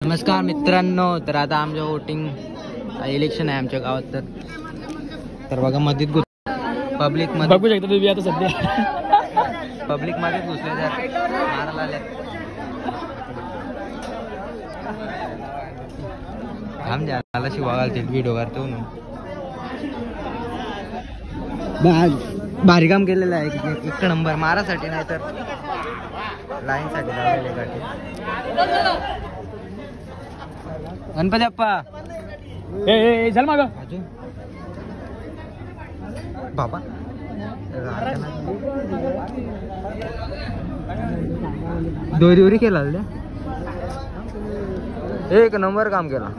नमस्कार मित्रांनो, तर आता आमच्या वोटिंग इलेक्शन आहे आमच्या गावात. तर बघा मध्येच पब्लिक मध्ये बघू शकता तुम्ही आता सध्या पब्लिक मध्येच घुसले तर मारायला आले. थांब द्या मला शिवा घालतील व्हिडिओ करतो ना. भारी काम केलेलं आहे एक नंबर मारासाठी, नाही तर लाईन साठी लावलेले गाठी. गणपती अप्पा चल माग बाबा. दोरी केला एक नंबर काम केला.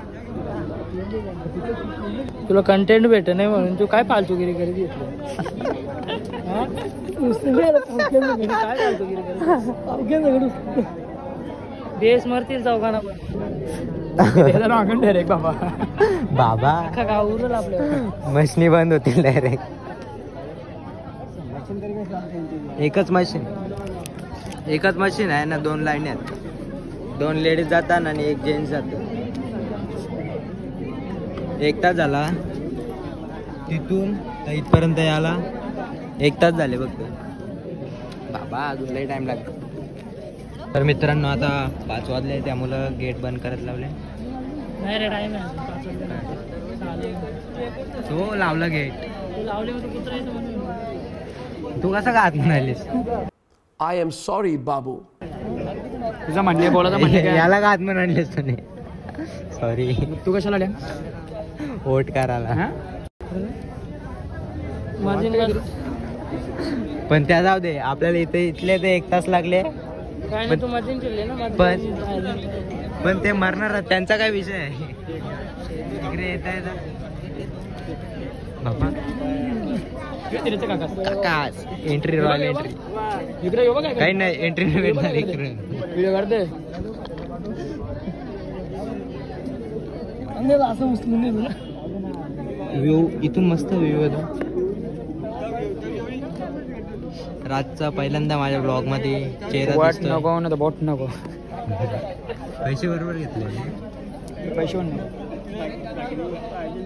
तुला कंटेंट भेट नाही म्हणून तू काय फालतूगिरी करीत घेतली. बेस मरतील चौघांना डायरेक्ट बाबा बाबा गावून आपल्या मशीनी बंद होतील डायरेक्ट. एकच मशीन आहे ना, दोन लाईन आहेत, दोन लेडीज जातात आणि एक जेंट्स जातो. एक तास झाला तिथून तर इथपर्यंत याला, एक तास झाले बघ बाबा, अजून लई टाइम लागतो. तर मित्रांनो आता 5 वाजले, त्यामुळं गेट बंद करत लावले. तो लावला गेट. तू कसं का आत म्हणालीस? आय एम सॉरी बाबू. तुझा म्हणले बोलायचं म्हणजे याला का आत म्हणालीस तुम्ही? सॉरी. तू कशाला आल्या? वोट करायला. पण त्या जाऊ दे, आपल्याला इथले ते 1 तास लागले. पण ते मरणार, त्यांचा काय विषय आहे. इकडे येत आहे बाबा काकाच एंट्री, रॉयल एंट्री काही नाही, एंट्री नाही भेटणार इकडे. व्हिडिओ काढते व्ह्यू इथून मस्त व्ह्यू होता. रातचा पहिल्यांदा माझ्या ब्लॉग मध्ये चेहरा दिसतोय. नको ना, बोट नको. पैसे बरोबर घेतले, पैसे पण नको.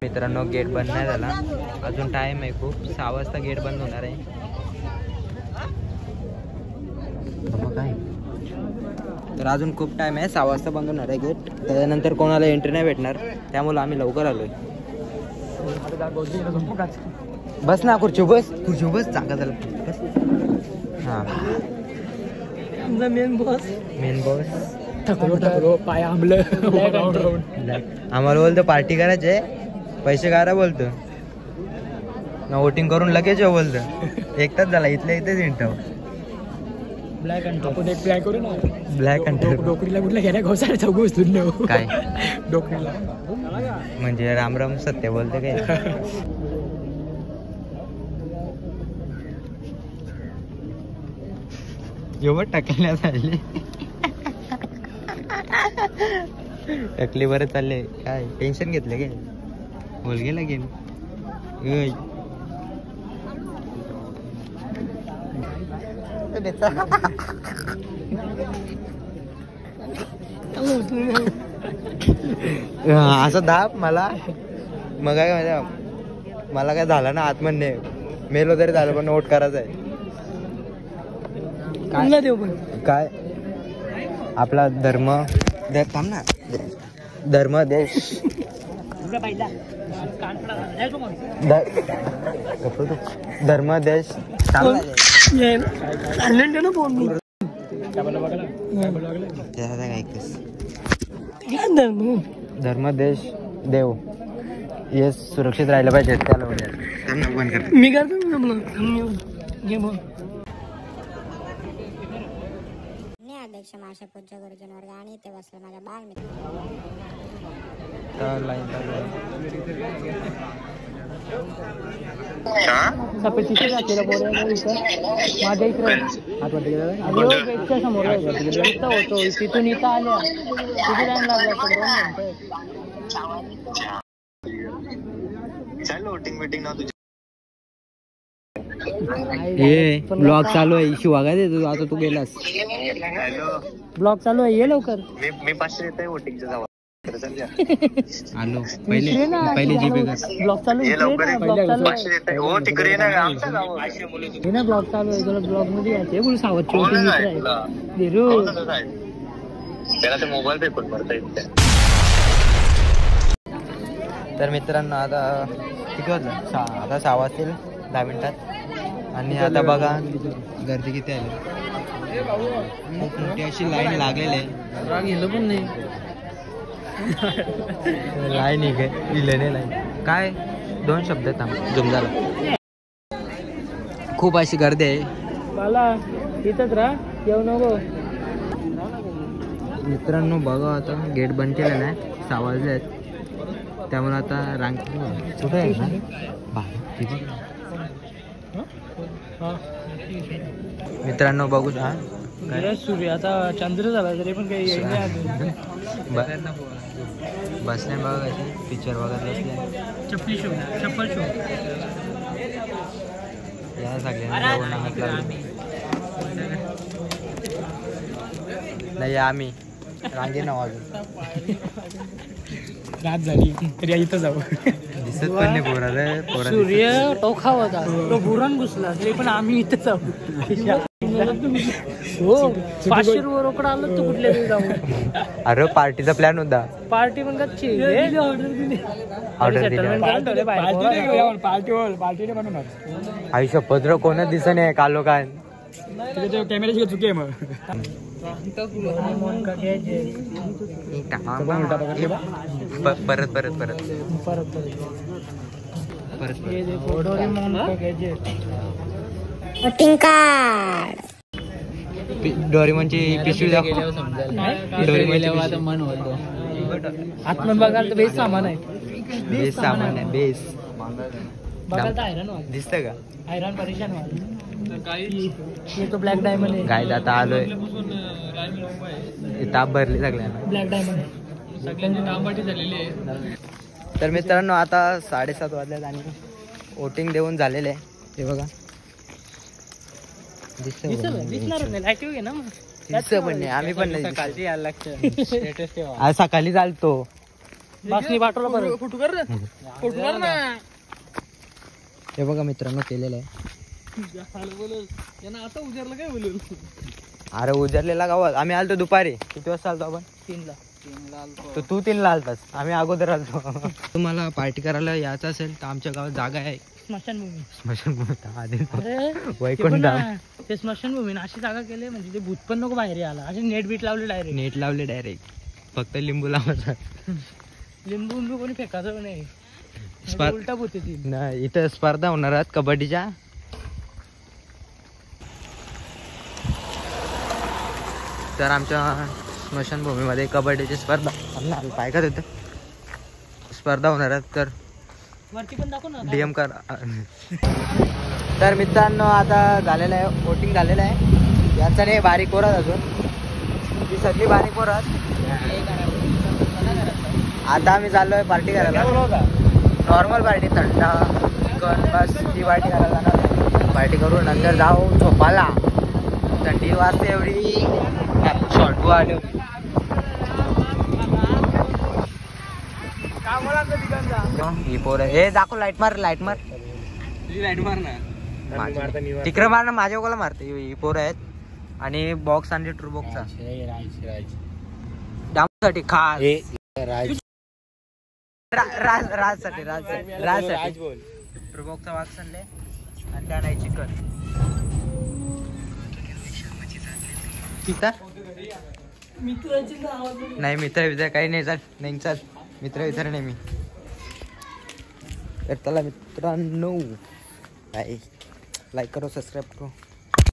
मित्रांनो गेट बंद नाही झाला अजून, टाइम आहे खूप. 6 वाजता गेट बंद होणार आहे. काय तर अजून खूप टाइम आहे, 6 वाजता बंद होणार आहे गेट. त्याच्यानंतर कोणाला एंट्री नाही भेटणार, त्यामुळे आम्ही लवकर आलोय. बस ना खुर्ची, बस चांगला झालं बस. हा मेन बॉस थकलो पाय आंबलं. आम्हाला बोलतो पार्टी करायचे, पैसे काढा बोलतो ना, वोटिंग करून लगेच बोलतो. 1 तास झाला, इथल्या इथेच इंटव. ब्लॅक आपण एक प्लॅन करू ना, ब्लॅक अंटर. डोकरीला कुठला घ्या घोसाड चौघ उचलून काय डोकरीला, म्हणजे रामराम सत्य बोलते काय. एवढं टाकल्या चालले, टकली बरं चालले. काय टेन्शन घेतलं काय? बोल गेला गेम. असं दाब मला मग काय माझ्या, मला काय झालं ना आतमध्ये, मेलो तरी झालं पण नोट करायचं आहे. काय आपला धर्म थांब ना, धर्म देश धर्म देश धर्म देश देव हे सुरक्षित राहिलं पाहिजे. त्याला मी करतो अध्यक्ष माशा पूज्य गुरुजन वर्ग आणि ते बसले माझ्या बाल मित्र. माझ्या इकडे समोर होतो, तिथून इथं आल्या तिथे लाईन लागला. ये ब्लॉग चालू आहे. शिवा काय देतो आता तू गेलास. ब्लॉग चालू आहे, ये लवकर. मी 500 येत आहे वोटिंगचं जावा आलो पहिले जीपे कर. ब्लॉग चालू आहे, लवकर ये ना, ब्लॉग चालू आहे. 500 येत आहे. हो तिकडे ये ना आमच्या गावात हे ना ब्लॉग चालू आहे, तुला ब्लॉग मध्ये यायचे बोलू सावधची होती मित्र आहे धीरू. त्याला ते मोबाईल पेपर भरता येत. तर मित्रांनो आता किती वाजलं? आता 6 वाजतील 10 मिनिटात. आणि आता बघा गर्दी किती आली. खूप मोठी अशी लाईन लागलेली आहे. गेलो पण नाही. लाईन आहे काय? लिहिलं नाही लाईन काय. 2 शब्द थांब जुम झाला. खूप अशी गर्दी आहे मला इथंच राहा, येऊ नको. मित्रांनो बघा आता गेट बंद केलं नाही. 6 वाजले आहेत त्यामुळे आता रांग कुठे आहे ना मित्रांनो बघू हा सूर्य आता चंद्र झाला तरी पण काही येईल नाही अजून. बसले बघा पिक्चर बघत बसले. चप्पल शो या सगळ्यांना नाही आम्ही रांगे नाव अजून रात झाली तरी इथं जाऊ. दिसत पण नाही पोरा. सूर्य टोखा होता, तो बुरण घुसला तरी पण आम्ही इथं जाऊ. हो 500 रुपये रोकड आलं तू कुठल्या जाऊ. अरे पार्टीचा प्लॅन होता. पार्टी पण कच्ची ऑर्डर दिली. आयुष्य पत्र कोणच दिसत नाही कालो काय. कॅमेऱ्याची चुकी आहे मग. परत वोटिंग कार्ड. डोरेमॉनची पिशवी मन होतो. आत्मन बघायला तर बेस सामान आहे. बेस सामान आहे बेस. बघायला तर हैराण व्हाल. दिसतं का? हैराण परेशान व्हाल. ये तो ब्लॅक डायमंड आहे. काय आता आलोय. ताप भरली सगळ्यांना. ब्लॅक डायमंड आहे. सगळ्यांची तांबाटी झालेली आहे. तर मित्रांनो आता 7:30 वाजल्यात आणि वोटिंग देऊन झालेलं आहे. हे बघा दिसणार नाही. लाईट घे ना मग. दिसतं पण नाही. आम्ही पण नाही. सकाळची यायला लागतं. स्टेटस ठेवा. आज सकाळी चालतो. बासनी पाठवला परत. फोटो कर ना. हे बघा मित्रांनो केलेलं आहे. आता उजारला काय बोलू. अरे उजरलेला गावात आम्ही आलतो दुपारी. किती वाजता आलतो आपण? 3ला. तर तू 3ला आलतास. आम्ही अगोदर आलतो. तुम्हाला पार्टी करायला यायचं असेल तर आमच्या गावात जागा आहे. स्मशानभूमी. वैकुंठ ते स्मशानभूमी अशी जागा केली म्हणजे ते भूत पण नको बाहेर आला. असे नेट बीट लावले डायरेक्ट. नेट लावले डायरेक्ट. फक्त लिंबू लावायचा. लिंबू लिंबू कोणी फेकायचं नाही. उलटा भूत येतील. नाही इथं स्पर्धा होणार आहेत कबड्डीच्या. तर आमच्या स्मशानभूमीमध्ये कबड्डीची स्पर्धा काय करत होतं स्पर्धा होणार आहेत. तर वरती पण दाखव ना. DM कर. तर मित्रांनो आता झालेलं आहे वोटिंग झालेलं आहे. याचा नाही बारीक पोरात अजून ती सगळी बारीक पोरात. आता आम्ही चाललोय पार्टी करायला. नॉर्मल पार्टी थंडा बस ती पार्टी करायला जाणार. पार्टी करून नंतर जाऊ झोपाला. थंडी वाजते एवढी शॉर्ट आली होती. ही पोर हे दाखव. लाईट मार लाईट मार ना. तिकडे मार ना. माझ्या कोला मारते. ही पोरं आहेत आणि बॉक्स आणि ट्रू बॉक्सचा डाऊनसाठी खास राजसाठी ट्रू बॉक्सचा बॉक्स आणले आणि त्या नाही चिकन. नाही मित्र काही नाही. चाल नाही चाल मित्र नाही मी. तर चला मित्रांनो लाईक करो सबस्क्राईब करो.